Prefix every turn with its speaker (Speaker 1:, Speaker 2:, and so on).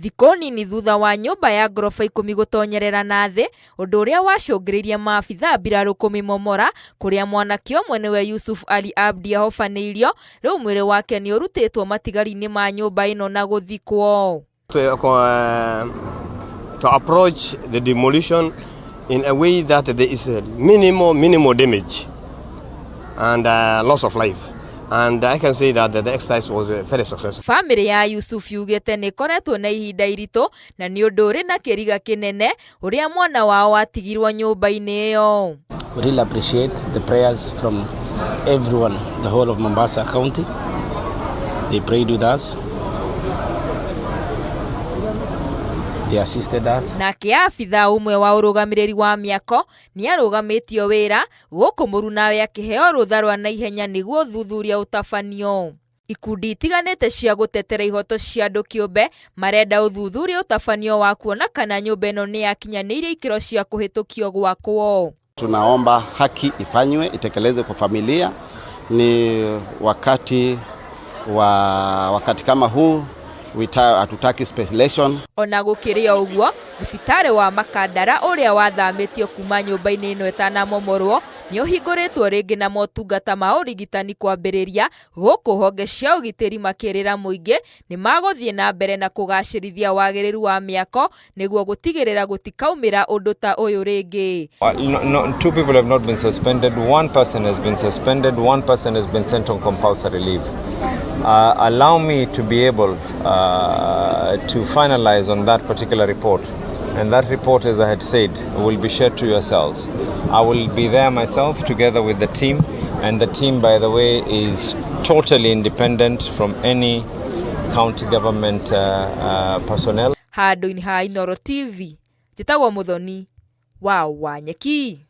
Speaker 1: Thikũ nini thutha wa nyũmba ya ngoroba 10 gũtonyerera na thĩ, ũndũ ũrĩa wacũngĩrĩirie maabithaa mbirarũ kũmĩmomora, kũrĩa mwanake ũmwe nĩwe Yusuf Ali Abdi ahofanĩirio, rĩu mwĩrĩ wake nĩ ũrutĩtwo matigari-inĩ ma nyũmba ĩno na gũthikwo.
Speaker 2: To approach the demolition in a way that there is a minimal damage and loss of life. And I can say that the exercise was very successful.
Speaker 1: Family ya Yusuf yugĩte nĩ koretwo na ihinda iritũ na nĩ ũndũ ũrĩ na kĩriga kĩnene ũrĩa mwana wao atigirwo nyũmba-inĩ ĩyo.
Speaker 3: We really appreciate the prayers from everyone, the whole of Mombasa County. They prayed with us. They assisted us.
Speaker 1: Nake abithaa ũmwe wa ũrũgamĩrĩri wa mĩako nĩ arũgamĩtio wĩra gũkũ mũrunawe akĩheo rũtha rwa naihenya nĩguo thuthuria ũtabanio. Ikundi itiganĩte cia gũtetera ihoto cia andũ kĩũmbe marenda ũthuthuria ũtabanio wa kuona kana nyũmba ĩno nĩ yakinyanĩirie ikĩro cia kũhĩtũkio gwakwo.
Speaker 4: Tunaomba haki ifanywe, itekeleze kwa familia. Ni wakati kama huu hatutaki speculation.
Speaker 1: Ona gũkĩrĩ ũguo, thibitarĩ wa Makandara ũrĩa wathamĩtio kuma nyũmba-inĩ ĩno ĩtanamomorwo nĩ ũhingũrĩtwo rĩngĩ na motungata ma ũrigitani kwambĩrĩria, gũkũ honge cia ũgitĩri makĩrĩra mũingĩ nĩ magũthiĩ na mbere na kũgacĩrithia wagĩrĩru wa mĩako nĩguo gũtigĩrĩra gũtikaumĩra ũndũ ta ũyũ rĩngĩ.
Speaker 5: Two people have not been suspended. One person has been suspended. One person has been sent on compulsory leave. Allow me to be able to finalize on that particular report. And that report, as I had said, will be shared to yourselves. I will be there myself together with the team. And the team, by the way, is totally independent from any county government personnel.
Speaker 1: Handũ-inĩ ha Inooro TV, njĩtagwo Mũthoni wa Wanyeki.